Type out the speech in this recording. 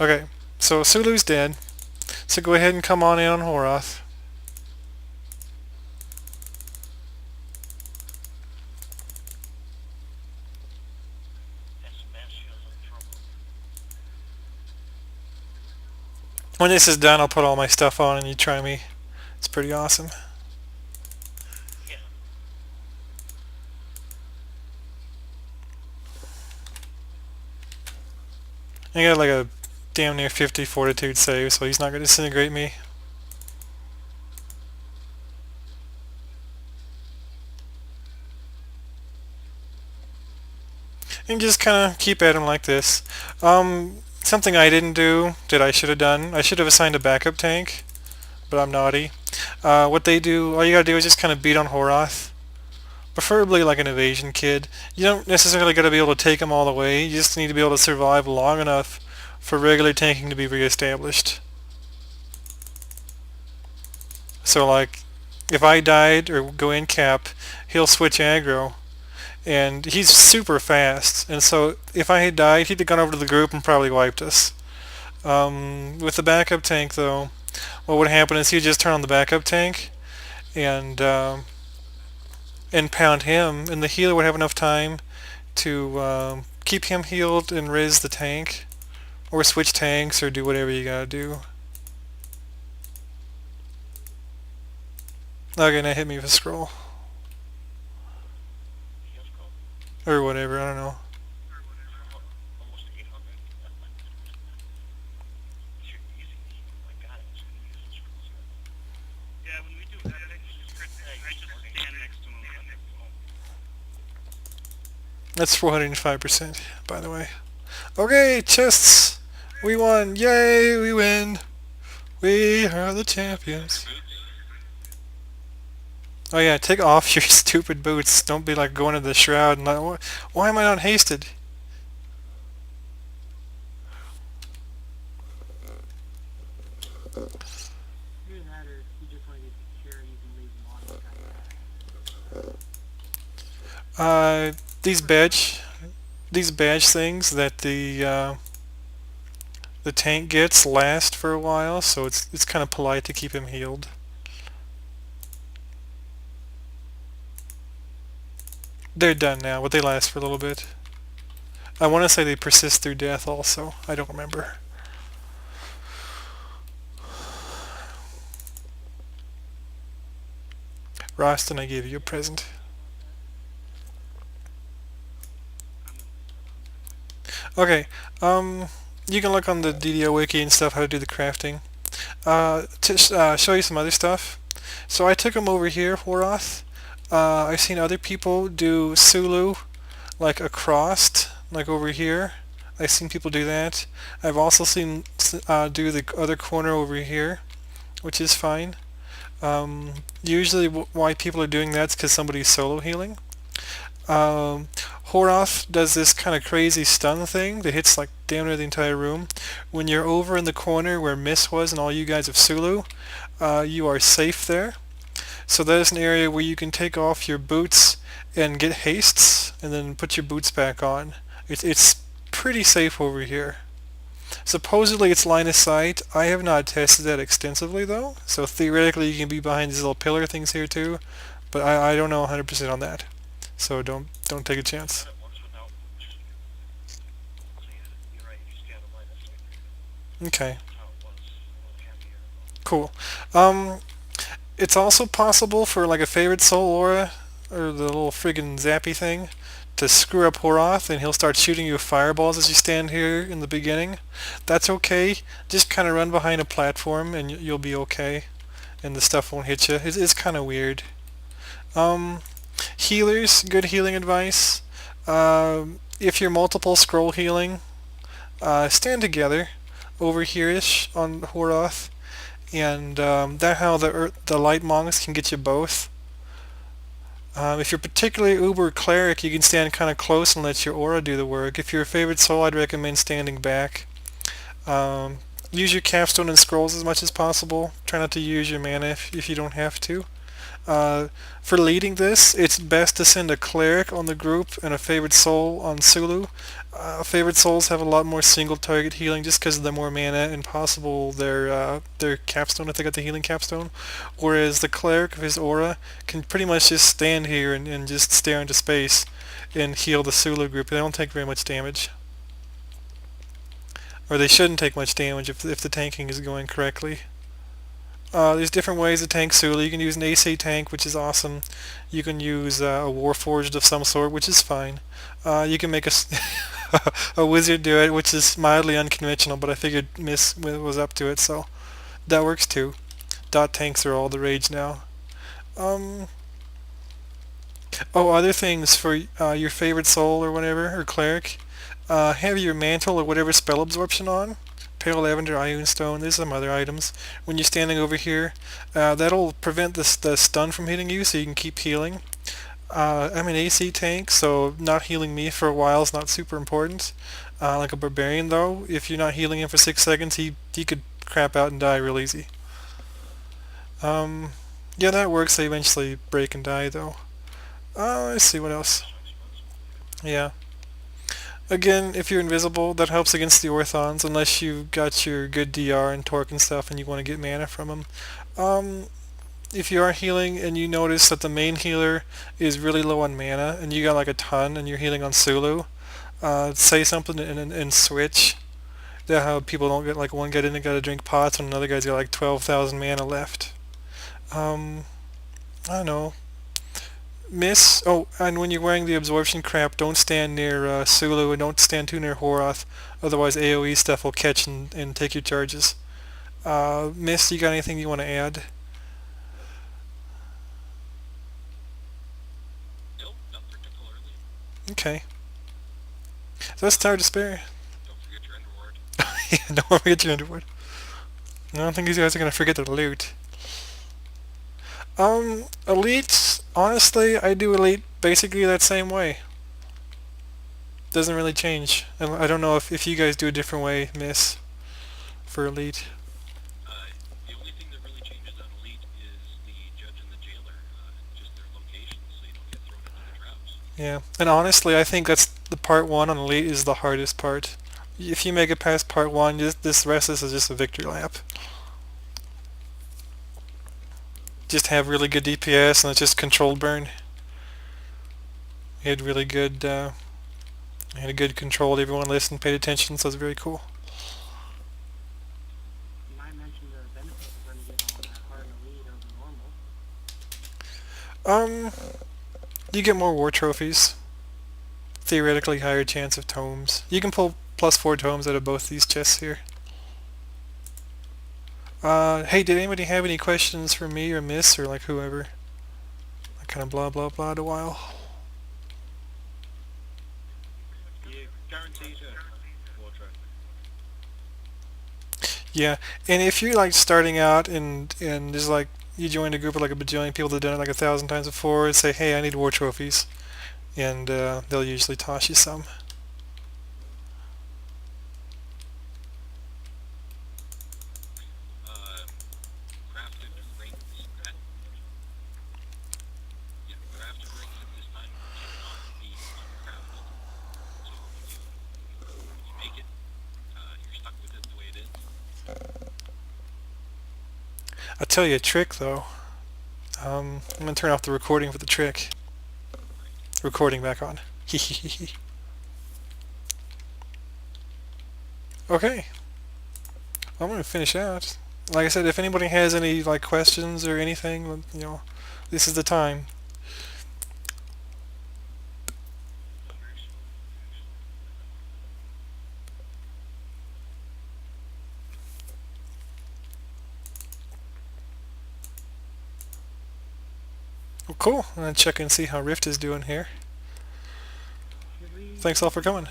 Okay, so Sulu's dead. So go ahead and come on in on Horoth. When this is done, I'll put all my stuff on and you try me. It's pretty awesome. I got like a damn near 50 fortitude save, so he's not going to disintegrate me. And just kind of keep at him like this. Something I didn't do that I should have done. I should have assigned a backup tank, but I'm naughty. What they do, all you gotta do is just kind of beat on Horoth. Preferably like an evasion kid. You don't necessarily gotta be able to take him all the way. You just need to be able to survive long enough for regular tanking to be reestablished. So like, if I died or go in cap, he'll switch aggro. And he's super fast, and so if I had died, he'd have gone over to the group and probably wiped us. With the backup tank, though, what would happen is he'd just turn on the backup tank and pound him, and the healer would have enough time to keep him healed and raise the tank, or switch tanks, or do whatever you gotta do. Okay, now hit me with a scroll. Or whatever, I don't know. That's 405%, by the way. Okay, chests! We won! Yay, we win! We are the champions. Oh yeah, take off your stupid boots. Don't be like going to the shroud and like, why am I not hasted? Uh, these badge, these badge things that the tank gets last for a while, so it's kind of polite to keep him healed. They're done now, but they last for a little bit. I want to say they persist through death also. I don't remember. Roston, I gave you a present. Okay, you can look on the DDO wiki and stuff how to do the crafting. To show you some other stuff. So I took them over here, Horoth. I've seen other people do Sulu, like across, like over here. I've seen people do that. I've also seen do the other corner over here, which is fine. Usually why people are doing that is because somebody's solo healing. Horoth does this kind of crazy stun thing that hits like damn near the entire room. When you're over in the corner where Miss was and all you guys of Sulu, you are safe there. So that is an area where you can take off your boots and get hastes and then put your boots back on. It's pretty safe over here. Supposedly it's line of sight. I have not tested that extensively though, so theoretically you can be behind these little pillar things here too, but I don't know 100% on that. So don't take a chance. Okay. Cool. It's also possible for like a favorite soul aura or the little friggin' zappy thing to screw up Horoth and he'll start shooting you with fireballs as you stand here in the beginning. That's okay. Just kind of run behind a platform and you'll be okay and the stuff won't hit you. It's kind of weird. Healers, good healing advice. If you're multiple scroll healing, stand together over here-ish on Horoth, and that how the light monks can get you both. If you're particularly uber cleric, you can stand kind of close and let your aura do the work. If you're a favorite soul, I'd recommend standing back. Use your capstone and scrolls as much as possible. Try not to use your mana if you don't have to. For leading this, it's best to send a cleric on the group and a favored soul on Sulu. Favored souls have a lot more single target healing just because of the more mana and possible their capstone if they got the healing capstone. Whereas the cleric of his aura can pretty much just stand here and just stare into space and heal the Sulu group. They don't take very much damage. Or they shouldn't take much damage if the tanking is going correctly. There's different ways to tank Sulu. You can use an AC tank, which is awesome. You can use a Warforged of some sort, which is fine. You can make a wizard do it, which is mildly unconventional, but I figured Miss was up to it, so that works too. Dot tanks are all the rage now. Other things for your favorite soul or whatever, or cleric. Have your mantle or whatever spell absorption on. Pale Lavender, Ioun Stone, there's some other items. When you're standing over here, that'll prevent the stun from hitting you so you can keep healing. I'm an AC tank, so not healing me for a while is not super important. Like a Barbarian though, if you're not healing him for 6 seconds, he could crap out and die real easy. Yeah, that works. They eventually break and die though. Let's see what else. Yeah. Again, if you're invisible, that helps against the Orthons, unless you've got your good DR and torque and stuff and you want to get mana from them. If you are healing and you notice that the main healer is really low on mana and you got like a ton and you're healing on Sulu, say something and switch. That's how people don't get like one guy didn't got to drink pots and another guy's got like 12,000 mana left. I don't know. Miss. Oh, and when you're wearing the absorption crap, don't stand near Sulu and don't stand too near Horoth, otherwise AoE stuff will catch and take your charges. Miss, you got anything you want to add? Nope, not particularly. Okay. So that's Tower Despair. Don't forget your Underward. Yeah, don't forget your Underwood. I don't think these guys are going to forget their loot. Elite, honestly, I do Elite basically that same way. Doesn't really change. I don't know if you guys do a different way, Miss, for Elite. The only thing that really changes on Elite is the Judge and the Jailer, just their locations, so you don't get thrown into the traps. Yeah, and honestly, I think that's the part 1 on Elite is the hardest part. If you make it past part 1, this rest is just a victory lap. Just have really good DPS and it's just controlled burn. He had really good, had a good control. Everyone listened, paid attention, so it's very cool. You might mention the benefits of running it on that hard elite over normal. You get more war trophies. Theoretically higher chance of tomes. You can pull +4 tomes out of both these chests here. Hey, did anybody have any questions for me or Miss or like whoever? I kind of blah blah blah'd a while. You guaranteed a war trophy. Yeah, and if you're like starting out and just like you joined a group of like a bajillion people that have done it like 1,000 times before, and say, hey, I need war trophies, and they'll usually toss you some. Crafted rings at crafted rings at this time cannot be uncrafted. So when you make it, you're stuck with it the way it is. I'll tell you a trick though. I'm gonna turn off the recording for the trick. Recording back on. Okay. I'm gonna finish out. Like I said, if anybody has any like questions or anything, you know, this is the time. Well, cool. I'm gonna check and see how Rift is doing here. Should we Thanks all for coming.